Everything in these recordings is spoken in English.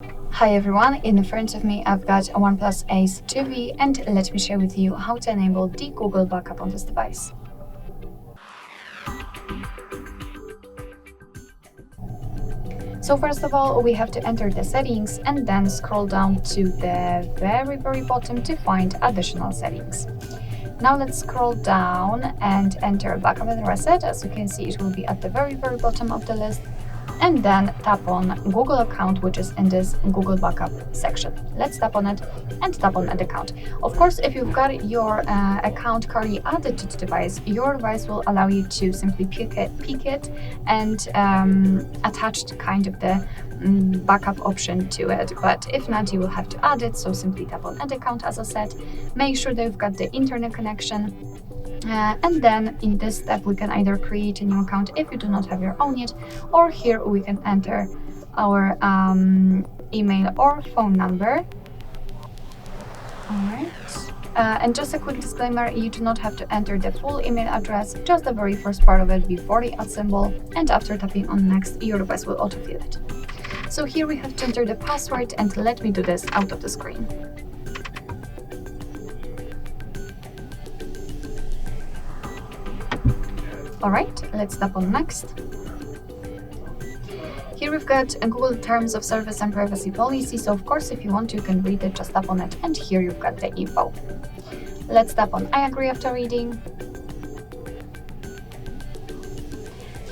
Hi everyone, in front of me I've got a OnePlus Ace 2V and let me share with you how to enable the Google backup on this device. So first of all, we have to enter the settings and then scroll down to the very bottom to find additional settings. Now let's scroll down and enter backup and reset. As you can see, it will be at the very bottom of the list. And then tap on Google account, which is in this Google backup section. Let's tap on it and tap on add account. Of course, if you've got your account currently added to the device, your device will allow you to simply pick it and attach kind of the backup option to it. But if not, you will have to add it. So simply tap on add account, as I said. Make sure that you've got the internet connection. And then in this step we can either create a new account if you do not have your own yet, or here we can enter our email or phone number. Alright, and just a quick disclaimer, you do not have to enter the full email address, just the very first part of it before the @ symbol, and after tapping on next your device will autofill it. So here we have to enter the password, and let me do this out of the screen. Alright, let's tap on next. Here we've got a Google Terms of Service and Privacy Policy, so of course if you want you can read it, just tap on it, and here you've got the info. Let's tap on I agree after reading.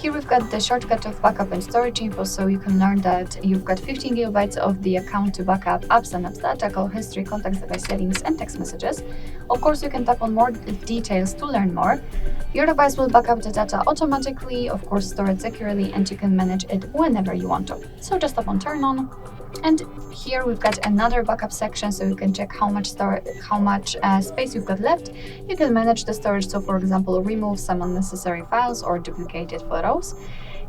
Here we've got the shortcut of backup and storage info, so you can learn that you've got 15 GB of the account to backup apps and apps data, call history, contacts, device settings, and text messages. Of course, you can tap on more details to learn more. Your device will back up the data automatically, of course store it securely, and you can manage it whenever you want to. So just tap on turn on. And here we've got another backup section, so you can check how much space you've got left. You can manage the storage, so for example, remove some unnecessary files or duplicated photos.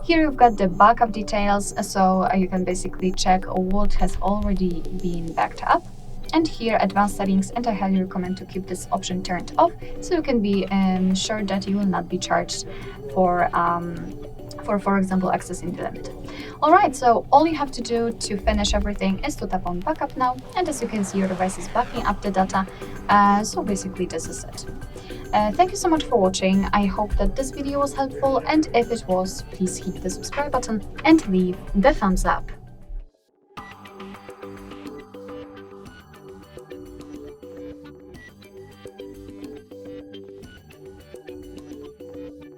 Here you've got the backup details, so you can basically check what has already been backed up. And here advanced settings, and I highly recommend to keep this option turned off, so you can be sure that you will not be charged for example, accessing the limit. Alright, so all you have to do to finish everything is to tap on backup now, and as you can see, your device is backing up the data. So basically this is it. Thank you so much for watching. I hope that this video was helpful, and if it was, please hit the subscribe button and leave the thumbs up.